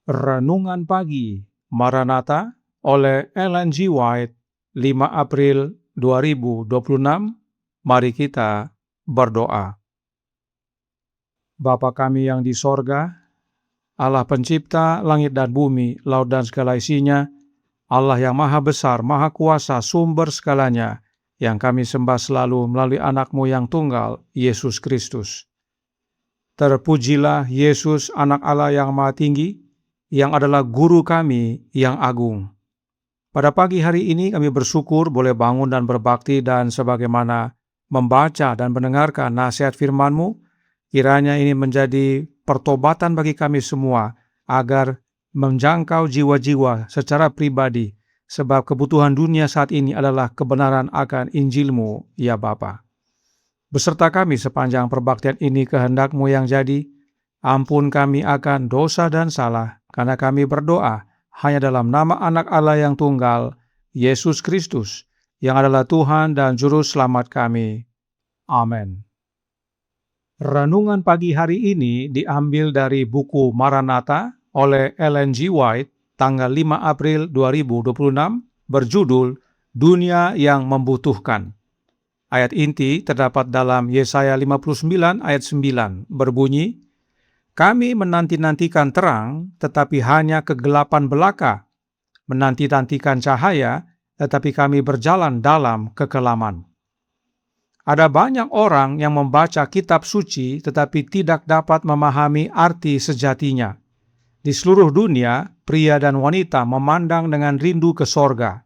Renungan Pagi Maranatha oleh Ellen G. White, 5 April 2026. Mari kita berdoa. Bapa kami yang di sorga, Allah pencipta langit dan bumi, laut dan segala isinya, Allah yang maha besar, maha kuasa, sumber segalanya, yang kami sembah selalu melalui anak-Mu yang tunggal, Yesus Kristus. Terpujilah Yesus, anak Allah yang maha tinggi, yang adalah guru kami yang agung. Pada pagi hari ini kami bersyukur boleh bangun dan berbakti, dan sebagaimana membaca dan mendengarkan nasihat firman-Mu, kiranya ini menjadi pertobatan bagi kami semua, agar menjangkau jiwa-jiwa secara pribadi, sebab kebutuhan dunia saat ini adalah kebenaran akan Injil-Mu, ya Bapa. Beserta kami sepanjang perbaktian ini kehendak-Mu yang jadi. Ampun kami akan dosa dan salah, karena kami berdoa hanya dalam nama anak Allah yang tunggal, Yesus Kristus, yang adalah Tuhan dan Juru Selamat kami. Amin. Renungan pagi hari ini diambil dari buku Maranatha oleh Ellen G. White, tanggal 5 April 2026, berjudul Dunia yang Membutuhkan. Ayat inti terdapat dalam Yesaya 59 ayat 9, berbunyi, "Kami menanti-nantikan terang, tetapi hanya kegelapan belaka, menanti-nantikan cahaya, tetapi kami berjalan dalam kekelaman." Ada banyak orang yang membaca kitab suci tetapi tidak dapat memahami arti sejatinya. Di seluruh dunia, pria dan wanita memandang dengan rindu ke sorga.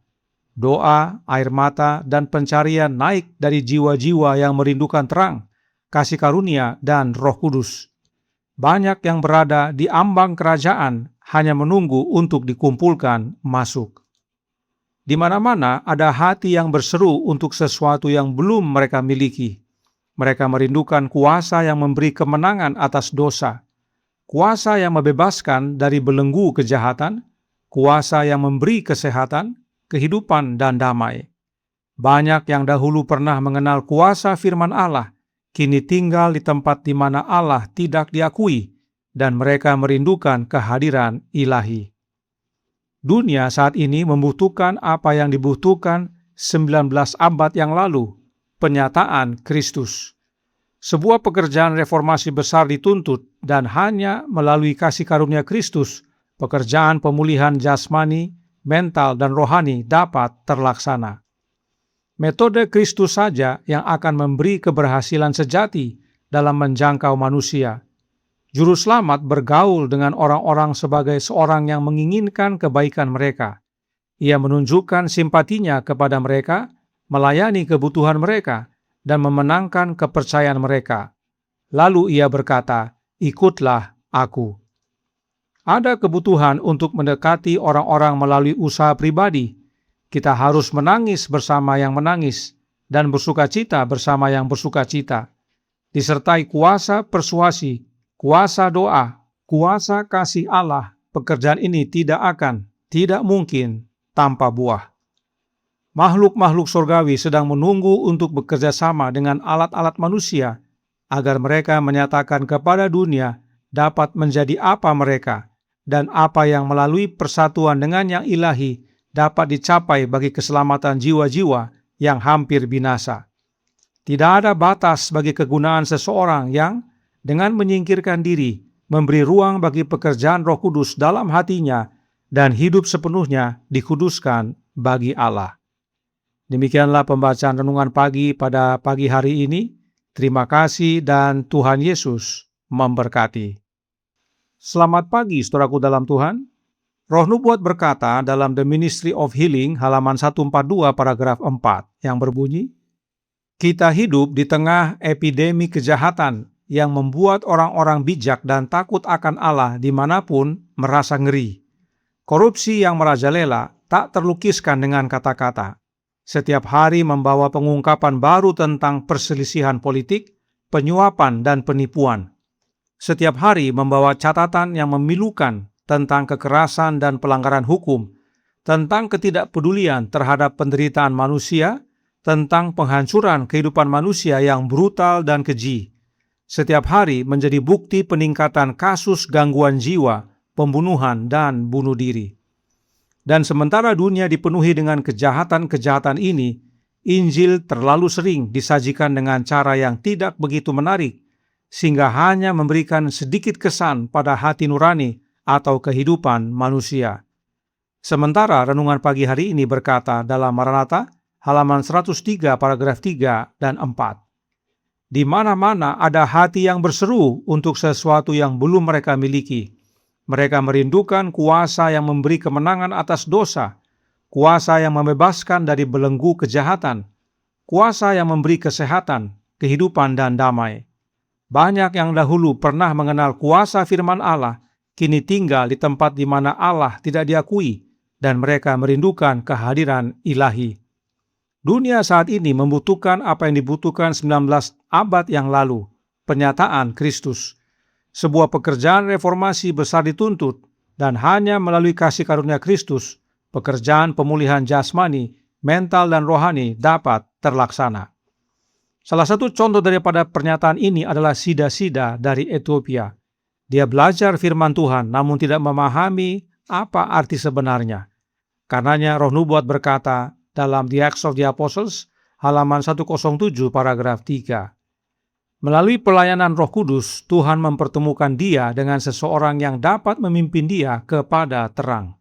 Doa, air mata, dan pencarian naik dari jiwa-jiwa yang merindukan terang, kasih karunia, dan Roh Kudus. Banyak yang berada di ambang kerajaan hanya menunggu untuk dikumpulkan masuk. Di mana-mana ada hati yang berseru untuk sesuatu yang belum mereka miliki. Mereka merindukan kuasa yang memberi kemenangan atas dosa, kuasa yang membebaskan dari belenggu kejahatan, kuasa yang memberi kesehatan, kehidupan, dan damai. Banyak yang dahulu pernah mengenal kuasa firman Allah, kini tinggal di tempat di mana Allah tidak diakui, dan mereka merindukan kehadiran ilahi. Dunia saat ini membutuhkan apa yang dibutuhkan 19 abad yang lalu, penyataan Kristus. Sebuah pekerjaan reformasi besar dituntut, dan hanya melalui kasih karunia Kristus, pekerjaan pemulihan jasmani, mental, dan rohani dapat terlaksana. Metode Kristus saja yang akan memberi keberhasilan sejati dalam menjangkau manusia. Juru Selamat bergaul dengan orang-orang sebagai seorang yang menginginkan kebaikan mereka. Ia menunjukkan simpatinya kepada mereka, melayani kebutuhan mereka, dan memenangkan kepercayaan mereka. Lalu ia berkata, "Ikutlah aku." Ada kebutuhan untuk mendekati orang-orang melalui usaha pribadi. Kita harus menangis bersama yang menangis, dan bersukacita bersama yang bersukacita. Disertai kuasa persuasi, kuasa doa, kuasa kasih Allah, pekerjaan ini tidak mungkin tanpa buah. Makhluk-makhluk surgawi sedang menunggu untuk bekerja sama dengan alat-alat manusia, agar mereka menyatakan kepada dunia dapat menjadi apa mereka, dan apa yang melalui persatuan dengan yang ilahi dapat dicapai bagi keselamatan jiwa-jiwa yang hampir binasa. Tidak ada batas bagi kegunaan seseorang yang, dengan menyingkirkan diri, memberi ruang bagi pekerjaan Roh Kudus dalam hatinya, dan hidup sepenuhnya dikuduskan bagi Allah. Demikianlah pembacaan renungan pagi pada pagi hari ini. Terima kasih, dan Tuhan Yesus memberkati. Selamat pagi, saudaraku dalam Tuhan. Roh Nubuat berkata dalam The Ministry of Healing halaman 142 paragraf 4 yang berbunyi, "Kita hidup di tengah epidemi kejahatan yang membuat orang-orang bijak dan takut akan Allah dimanapun merasa ngeri. Korupsi yang merajalela tak terlukiskan dengan kata-kata. Setiap hari membawa pengungkapan baru tentang perselisihan politik, penyuapan, dan penipuan. Setiap hari membawa catatan yang memilukan tentang kekerasan dan pelanggaran hukum, tentang ketidakpedulian terhadap penderitaan manusia, tentang penghancuran kehidupan manusia yang brutal dan keji. Setiap hari menjadi bukti peningkatan kasus gangguan jiwa, pembunuhan, dan bunuh diri. Dan sementara dunia dipenuhi dengan kejahatan-kejahatan ini, Injil terlalu sering disajikan dengan cara yang tidak begitu menarik, sehingga hanya memberikan sedikit kesan pada hati nurani atau kehidupan manusia. Sementara renungan pagi hari ini berkata dalam Maranatha, halaman 103 paragraf 3 dan 4. Di mana-mana ada hati yang berseru untuk sesuatu yang belum mereka miliki. Mereka merindukan kuasa yang memberi kemenangan atas dosa, kuasa yang membebaskan dari belenggu kejahatan, kuasa yang memberi kesehatan, kehidupan, dan damai. Banyak yang dahulu pernah mengenal kuasa firman Allah, kini tinggal di tempat di mana Allah tidak diakui, dan mereka merindukan kehadiran ilahi. Dunia saat ini membutuhkan apa yang dibutuhkan 19 abad yang lalu, penyataan Kristus. Sebuah pekerjaan reformasi besar dituntut, dan hanya melalui kasih karunia Kristus, pekerjaan pemulihan jasmani, mental, dan rohani dapat terlaksana. Salah satu contoh daripada pernyataan ini adalah Sida-Sida dari Ethiopia. Dia belajar firman Tuhan namun tidak memahami apa arti sebenarnya. Karenanya Roh Nubuat berkata dalam The Acts of the Apostles, halaman 107 paragraf 3. Melalui pelayanan Roh Kudus, Tuhan mempertemukan dia dengan seseorang yang dapat memimpin dia kepada terang.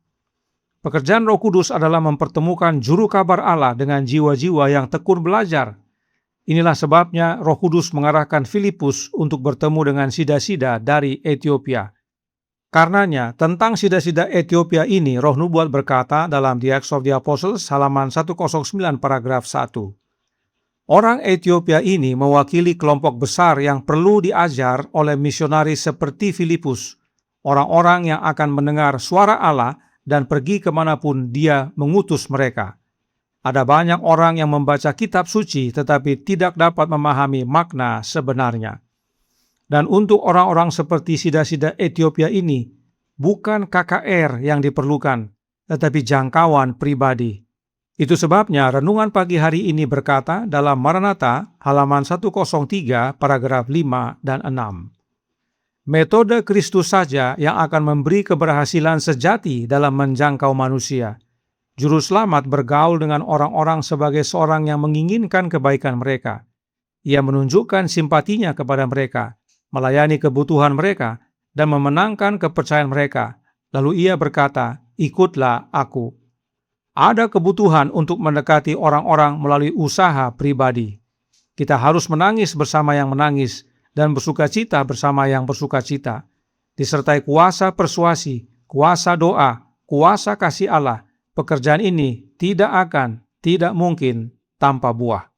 Pekerjaan Roh Kudus adalah mempertemukan juru kabar Allah dengan jiwa-jiwa yang tekun belajar. Inilah sebabnya Roh Kudus mengarahkan Filipus untuk bertemu dengan Sida-Sida dari Ethiopia. Karenanya, tentang Sida-Sida Ethiopia ini, Roh Nubuat berkata dalam The Acts of the Apostles, halaman 109 paragraf 1. Orang Ethiopia ini mewakili kelompok besar yang perlu diajar oleh misionaris seperti Filipus, orang-orang yang akan mendengar suara Allah dan pergi kemanapun dia mengutus mereka. Ada banyak orang yang membaca kitab suci tetapi tidak dapat memahami makna sebenarnya. Dan untuk orang-orang seperti Sida-Sida Ethiopia ini, bukan KKR yang diperlukan, tetapi jangkauan pribadi. Itu sebabnya renungan pagi hari ini berkata dalam Maranatha halaman 103 paragraf 5 dan 6. Metode Kristus saja yang akan memberi keberhasilan sejati dalam menjangkau manusia. Juru selamat bergaul dengan orang-orang sebagai seorang yang menginginkan kebaikan mereka. Ia menunjukkan simpatinya kepada mereka, melayani kebutuhan mereka, dan memenangkan kepercayaan mereka. Lalu ia berkata, "Ikutlah aku." Ada kebutuhan untuk mendekati orang-orang melalui usaha pribadi. Kita harus menangis bersama yang menangis dan bersukacita bersama yang bersukacita. Disertai kuasa persuasi, kuasa doa, kuasa kasih Allah, pekerjaan ini tidak mungkin tanpa buah.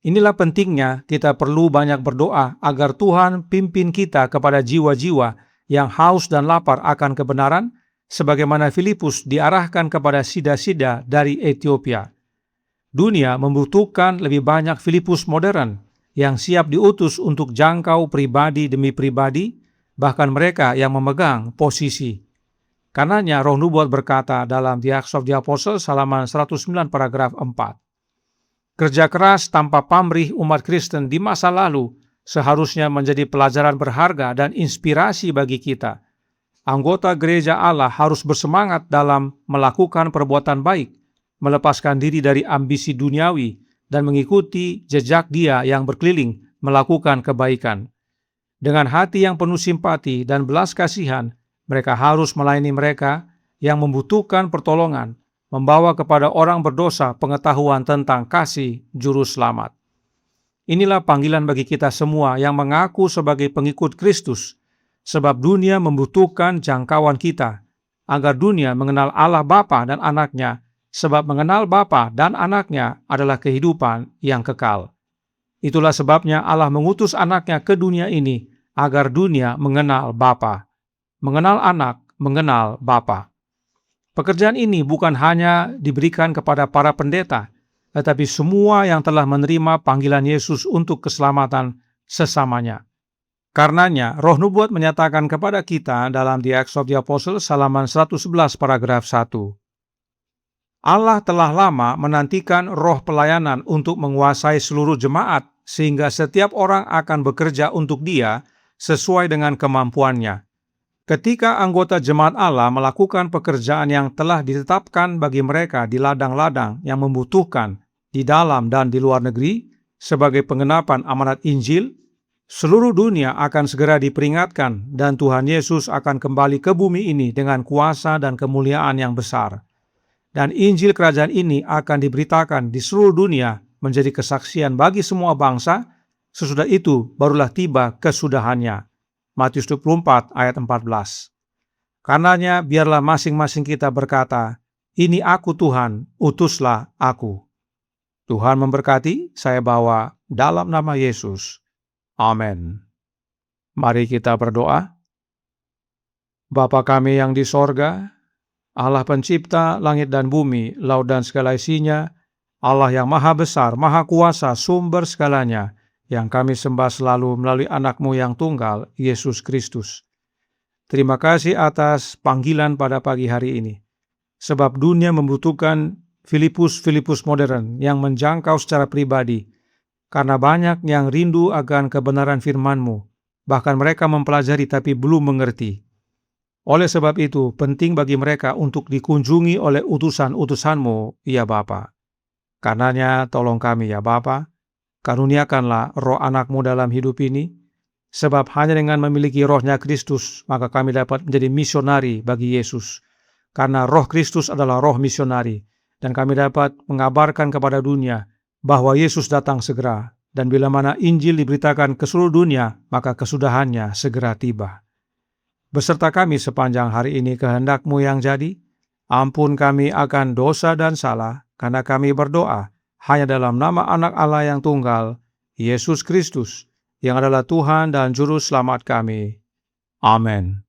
Inilah pentingnya kita perlu banyak berdoa agar Tuhan pimpin kita kepada jiwa-jiwa yang haus dan lapar akan kebenaran, sebagaimana Filipus diarahkan kepada Sida-Sida dari Ethiopia. Dunia membutuhkan lebih banyak Filipus modern yang siap diutus untuk jangkau pribadi demi pribadi, bahkan mereka yang memegang posisi. Karenanya Roh Nubuat berkata dalam The Acts of the Apostles halaman 109 paragraf 4. Kerja keras tanpa pamrih umat Kristen di masa lalu seharusnya menjadi pelajaran berharga dan inspirasi bagi kita. Anggota gereja Allah harus bersemangat dalam melakukan perbuatan baik, melepaskan diri dari ambisi duniawi, dan mengikuti jejak Dia yang berkeliling melakukan kebaikan. Dengan hati yang penuh simpati dan belas kasihan, mereka harus melayani mereka yang membutuhkan pertolongan, membawa kepada orang berdosa pengetahuan tentang kasih Juru Selamat. Inilah panggilan bagi kita semua yang mengaku sebagai pengikut Kristus, sebab dunia membutuhkan jangkauan kita, agar dunia mengenal Allah Bapa dan Anaknya, sebab mengenal Bapa dan Anaknya adalah kehidupan yang kekal. Itulah sebabnya Allah mengutus Anaknya ke dunia ini, agar dunia mengenal Bapa, mengenal Anak, mengenal Bapa. Pekerjaan ini bukan hanya diberikan kepada para pendeta, tetapi semua yang telah menerima panggilan Yesus untuk keselamatan sesamanya. Karenanya, Roh Nubuat menyatakan kepada kita dalam The Acts of the Apostles halaman 111 paragraf 1. Allah telah lama menantikan roh pelayanan untuk menguasai seluruh jemaat sehingga setiap orang akan bekerja untuk Dia sesuai dengan kemampuannya. Ketika anggota jemaat Allah melakukan pekerjaan yang telah ditetapkan bagi mereka di ladang-ladang yang membutuhkan di dalam dan di luar negeri sebagai pengenapan amanat Injil, seluruh dunia akan segera diperingatkan dan Tuhan Yesus akan kembali ke bumi ini dengan kuasa dan kemuliaan yang besar. Dan Injil kerajaan ini akan diberitakan di seluruh dunia menjadi kesaksian bagi semua bangsa. Sesudah itu barulah tiba kesudahannya. Matius 24 ayat 14. Karenanya biarlah masing-masing kita berkata, "Ini aku Tuhan, utuslah aku." Tuhan memberkati, saya bawa dalam nama Yesus. Amin. Mari kita berdoa. Bapa kami yang di sorga, Allah pencipta langit dan bumi, laut dan segala isinya, Allah yang maha besar, maha kuasa, sumber segalanya, yang kami sembah selalu melalui anak-Mu yang tunggal, Yesus Kristus. Terima kasih atas panggilan pada pagi hari ini. Sebab dunia membutuhkan Filipus modern yang menjangkau secara pribadi, karena banyak yang rindu akan kebenaran firman-Mu. Bahkan mereka mempelajari tapi belum mengerti. Oleh sebab itu, penting bagi mereka untuk dikunjungi oleh utusan-utusan-Mu, ya Bapa. Karenanya, tolong kami ya Bapa, karuniakanlah roh anak-Mu dalam hidup ini, sebab hanya dengan memiliki rohnya Kristus, maka kami dapat menjadi misionari bagi Yesus. Karena roh Kristus adalah roh misionari, dan kami dapat mengabarkan kepada dunia bahwa Yesus datang segera, dan bila mana Injil diberitakan ke seluruh dunia, maka kesudahannya segera tiba. Beserta kami sepanjang hari ini kehendak-Mu yang jadi, ampun kami akan dosa dan salah, karena kami berdoa hanya dalam nama Anak Allah yang tunggal, Yesus Kristus, yang adalah Tuhan dan Juru Selamat kami. Amin.